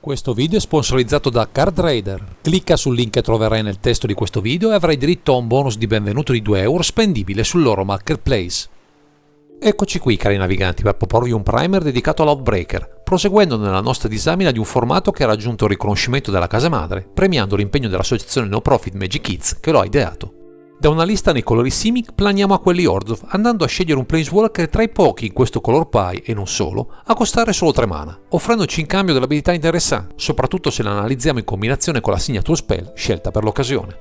Questo video è sponsorizzato da Card Raider. Clicca sul link che troverai nel testo di questo video e avrai diritto a un bonus di benvenuto di 2 euro spendibile sul loro marketplace. Eccoci qui, cari naviganti, per proporvi un primer dedicato all'Outbreaker, proseguendo nella nostra disamina di un formato che ha raggiunto il riconoscimento della casa madre, premiando l'impegno dell'associazione no profit Magic Kids che lo ha ideato. Da una lista nei colori Simic planiamo a quelli Orzhov, andando a scegliere un Planeswalker tra i pochi in questo color pie, e non solo, a costare solo 3 mana, offrendoci in cambio delle abilità interessanti, soprattutto se le analizziamo in combinazione con la signature spell scelta per l'occasione.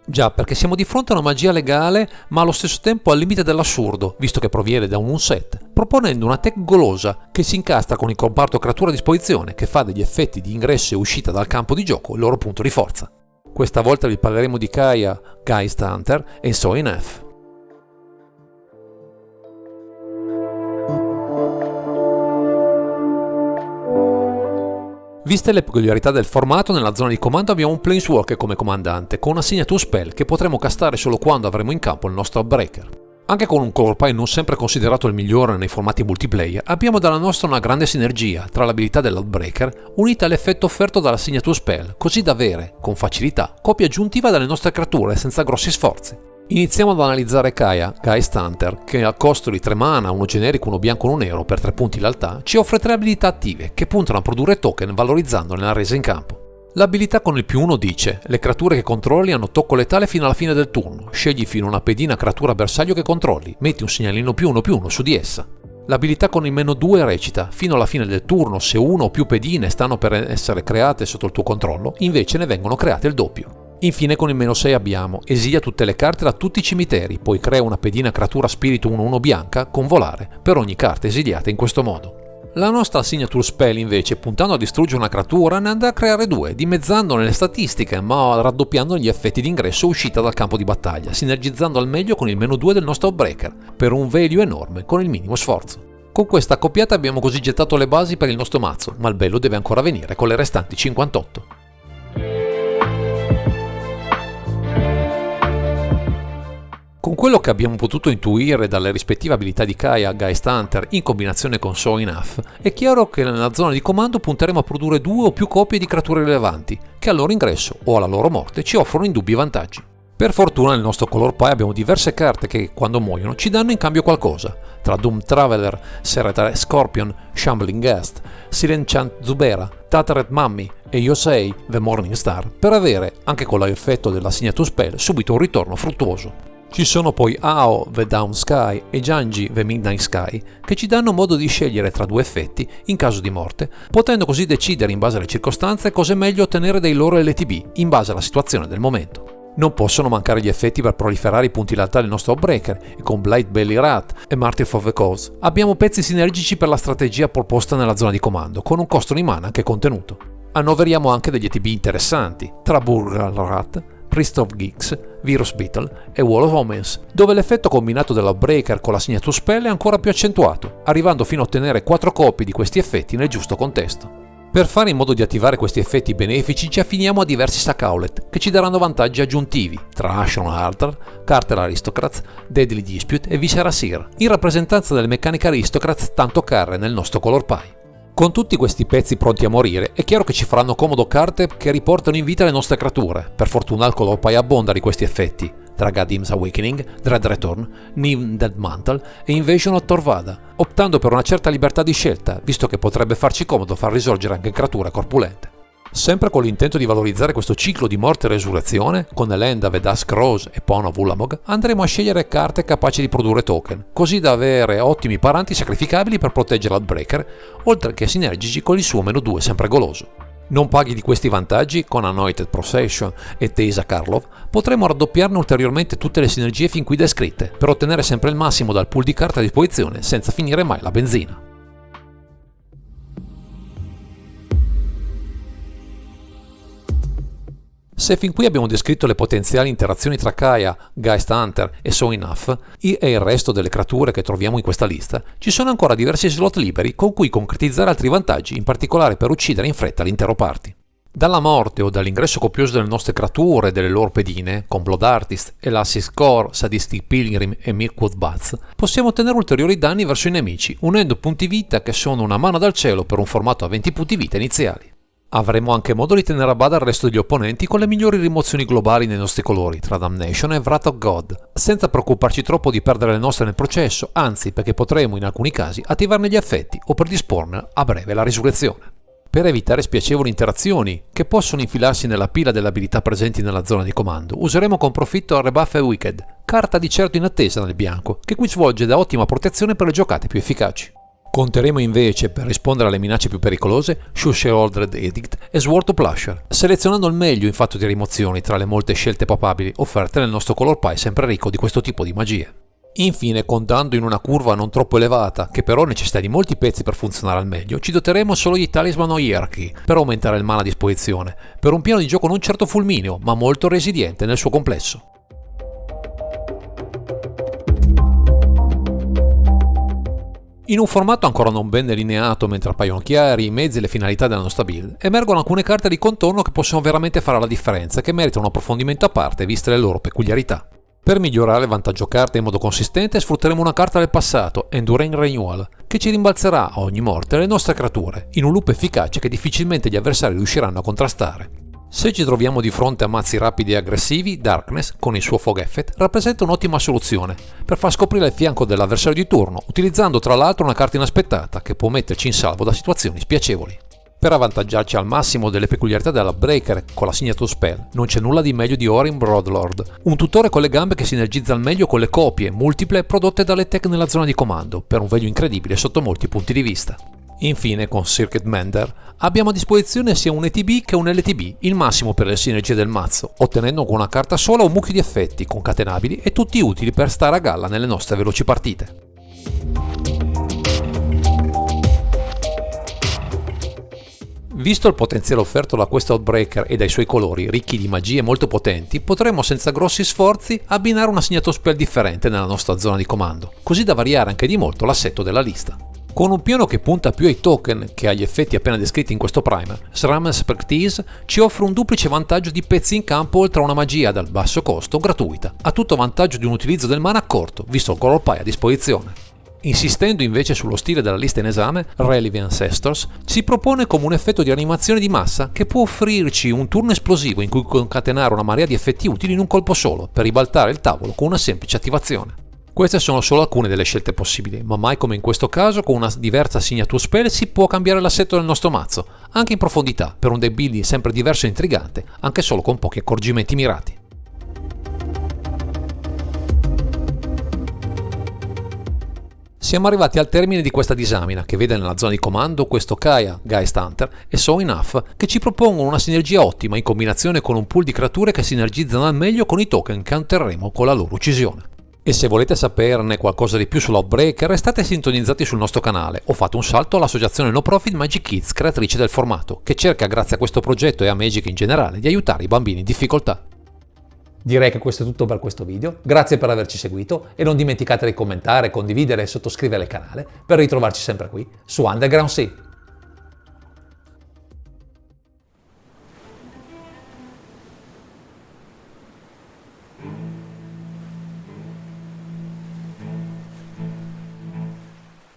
Già, perché siamo di fronte a una magia legale, ma allo stesso tempo al limite dell'assurdo, visto che proviene da un set, proponendo una tech golosa che si incastra con il comparto creatura a disposizione, che fa degli effetti di ingresso e uscita dal campo di gioco il loro punto di forza. Questa volta vi parleremo di Kaya, Geist Hunter e So Enough. Viste le peculiarità del formato, nella zona di comando abbiamo un Planeswalker come comandante, con una signature spell che potremo castare solo quando avremo in campo il nostro Outbreaker. Anche con un color pie non sempre considerato il migliore nei formati multiplayer, abbiamo dalla nostra una grande sinergia tra l'abilità dell'Outbreaker unita all'effetto offerto dalla signature spell, così da avere, con facilità, copia aggiuntiva dalle nostre creature senza grossi sforzi. Iniziamo ad analizzare Kaya, Geist Hunter, che a costo di 3 mana, uno generico, uno bianco e uno nero per 3 punti in lealtà, ci offre 3 abilità attive che puntano a produrre token valorizzandone la resa in campo. L'abilità con il +1 dice: le creature che controlli hanno tocco letale fino alla fine del turno, scegli fino a una pedina creatura bersaglio che controlli, metti un segnalino +1/+1 su di essa. L'abilità con il -2 recita: fino alla fine del turno, se uno o più pedine stanno per essere create sotto il tuo controllo, invece ne vengono create il doppio. Infine con il -6 abbiamo: esilia tutte le carte da tutti i cimiteri, poi crea una pedina creatura spirito 1/1 bianca con volare per ogni carta esiliata in questo modo. La nostra signature spell invece, puntando a distruggere una creatura, ne andrà a creare 2, dimezzandone le statistiche ma raddoppiando gli effetti di ingresso e uscita dal campo di battaglia, sinergizzando al meglio con il -2 del nostro Outbreaker, per un value enorme con il minimo sforzo. Con questa accoppiata abbiamo così gettato le basi per il nostro mazzo, ma il bello deve ancora venire con le restanti 58. Con quello che abbiamo potuto intuire dalle rispettive abilità di Kaya, Geist Hunter in combinazione con So Enough, è chiaro che nella zona di comando punteremo a produrre 2 o più copie di creature rilevanti, che al loro ingresso o alla loro morte ci offrono indubbi vantaggi. Per fortuna nel nostro color pie abbiamo diverse carte che, quando muoiono, ci danno in cambio qualcosa, tra Doom Traveler, Serrated Scorpion, Shambling Ghast, Silent Chant Zubera, Tattered Mummy e Yosei, The Morning Star, per avere, anche con l'effetto della signature spell, subito un ritorno fruttuoso. Ci sono poi Ao, The Down Sky e Janji, The Midnight Sky, che ci danno modo di scegliere tra 2 effetti in caso di morte, potendo così decidere in base alle circostanze cosa è meglio ottenere dai loro LTB, in base alla situazione del momento. Non possono mancare gli effetti per proliferare i punti in lealtà del nostro Outbreaker, e con Blight Belly Rat e Martyr for the Cause abbiamo pezzi sinergici per la strategia proposta nella zona di comando, con un costo di mana anche contenuto. Annoveriamo anche degli ETB interessanti, tra Burgal Rat, Priest of Geeks, Virus Beetle e Wall of Omens, dove l'effetto combinato dell'Outbreaker con la signature spell è ancora più accentuato, arrivando fino a ottenere 4 copie di questi effetti nel giusto contesto. Per fare in modo di attivare questi effetti benefici ci affiniamo a diversi stack outlet che ci daranno vantaggi aggiuntivi, tra Ashen Altar, Cartel Aristocrats, Deadly Dispute e Viscera Seer, in rappresentanza delle meccaniche Aristocrats tanto care nel nostro color pie. Con tutti questi pezzi pronti a morire, è chiaro che ci faranno comodo carte che riportano in vita le nostre creature. Per fortuna il color pie abbonda di questi effetti, tra Gadim's Awakening, Dread Return, Nim Dead Mantle e Invasion of Torvada, optando per una certa libertà di scelta, visto che potrebbe farci comodo far risorgere anche creature corpulente. Sempre con l'intento di valorizzare questo ciclo di morte e resurrezione, con Elenda, The Dusk Rose e Pawn of Ulamog, andremo a scegliere carte capaci di produrre token, così da avere ottimi paranti sacrificabili per proteggere l'Outbreaker, oltre che sinergici con il suo -2 sempre goloso. Non paghi di questi vantaggi, con Anointed Procession e Teysa Karlov, potremo raddoppiarne ulteriormente tutte le sinergie fin qui descritte, per ottenere sempre il massimo dal pool di carte a disposizione senza finire mai la benzina. Se fin qui abbiamo descritto le potenziali interazioni tra Kaya, Geist Hunter e So Enough e il resto delle creature che troviamo in questa lista, ci sono ancora diversi slot liberi con cui concretizzare altri vantaggi, in particolare per uccidere in fretta l'intero party. Dalla morte o dall'ingresso copioso delle nostre creature e delle loro pedine, con Blood Artist, Elastic Core, Sadistic Pilgrim e Milkwood Bats, possiamo ottenere ulteriori danni verso i nemici, unendo punti vita che sono una mana dal cielo per un formato a 20 punti vita iniziali. Avremo anche modo di tenere a bada il resto degli opponenti con le migliori rimozioni globali nei nostri colori, tra Damnation e Wrath of God, senza preoccuparci troppo di perdere le nostre nel processo, anzi perché potremo in alcuni casi attivarne gli effetti o predisporne a breve la risurrezione. Per evitare spiacevoli interazioni che possono infilarsi nella pila delle abilità presenti nella zona di comando, useremo con profitto Rebuff e Wicked, carta di certo in attesa nel bianco, che qui svolge da ottima protezione per le giocate più efficaci. Conteremo invece, per rispondere alle minacce più pericolose, Shusher-Aldred Edict e Sword to Plusher, selezionando il meglio in fatto di rimozioni tra le molte scelte papabili offerte nel nostro color pie sempre ricco di questo tipo di magie. Infine, contando in una curva non troppo elevata, che però necessita di molti pezzi per funzionare al meglio, ci doteremo solo di Talisman o Hierarchy per aumentare il mana a disposizione, per un piano di gioco non certo fulmineo, ma molto resiliente nel suo complesso. In un formato ancora non ben delineato, mentre appaiono chiari i mezzi e le finalità della nostra build, emergono alcune carte di contorno che possono veramente fare la differenza e che meritano un approfondimento a parte viste le loro peculiarità. Per migliorare il vantaggio carte in modo consistente sfrutteremo una carta del passato, Enduring Renewal, che ci rimbalzerà a ogni morte le nostre creature, in un loop efficace che difficilmente gli avversari riusciranno a contrastare. Se ci troviamo di fronte a mazzi rapidi e aggressivi, Darkness, con il suo Fog Effect, rappresenta un'ottima soluzione per far scoprire il fianco dell'avversario di turno, utilizzando tra l'altro una carta inaspettata che può metterci in salvo da situazioni spiacevoli. Per avvantaggiarci al massimo delle peculiarità della Breaker con la Signature Spell, non c'è nulla di meglio di Orin Broadlord, un tutore con le gambe che sinergizza al meglio con le copie multiple prodotte dalle tech nella zona di comando, per un value incredibile sotto molti punti di vista. Infine, con Circuit Mender, abbiamo a disposizione sia un ETB che un LTB, il massimo per le sinergie del mazzo, ottenendo con una carta sola un mucchio di effetti concatenabili e tutti utili per stare a galla nelle nostre veloci partite. Visto il potenziale offerto da questo Outbreaker e dai suoi colori ricchi di magie molto potenti, potremmo senza grossi sforzi abbinare una Signature Spell differente nella nostra zona di comando, così da variare anche di molto l'assetto della lista. Con un piano che punta più ai token che agli effetti appena descritti in questo primer, SRAM Expertise ci offre un duplice vantaggio di pezzi in campo oltre a una magia dal basso costo gratuita, a tutto vantaggio di un utilizzo del mana corto, visto il color pie a disposizione. Insistendo invece sullo stile della lista in esame, Relive Ancestors si propone come un effetto di animazione di massa che può offrirci un turno esplosivo in cui concatenare una marea di effetti utili in un colpo solo, per ribaltare il tavolo con una semplice attivazione. Queste sono solo alcune delle scelte possibili, ma mai come in questo caso con una diversa Signature Spell si può cambiare l'assetto del nostro mazzo, anche in profondità, per un deck building sempre diverso e intrigante, anche solo con pochi accorgimenti mirati. Siamo arrivati al termine di questa disamina che vede nella zona di comando questo Kaya, Geist Hunter e So Enough che ci propongono una sinergia ottima in combinazione con un pool di creature che sinergizzano al meglio con i token che otterremo con la loro uccisione. E se volete saperne qualcosa di più sull'Outbreaker restate sintonizzati sul nostro canale o fate un salto all'associazione no profit Magic Kids, creatrice del formato, che cerca grazie a questo progetto e a Magic in generale di aiutare i bambini in difficoltà. Direi che questo è tutto per questo video, grazie per averci seguito e non dimenticate di commentare, condividere e sottoscrivere il canale per ritrovarci sempre qui su Underground Sea.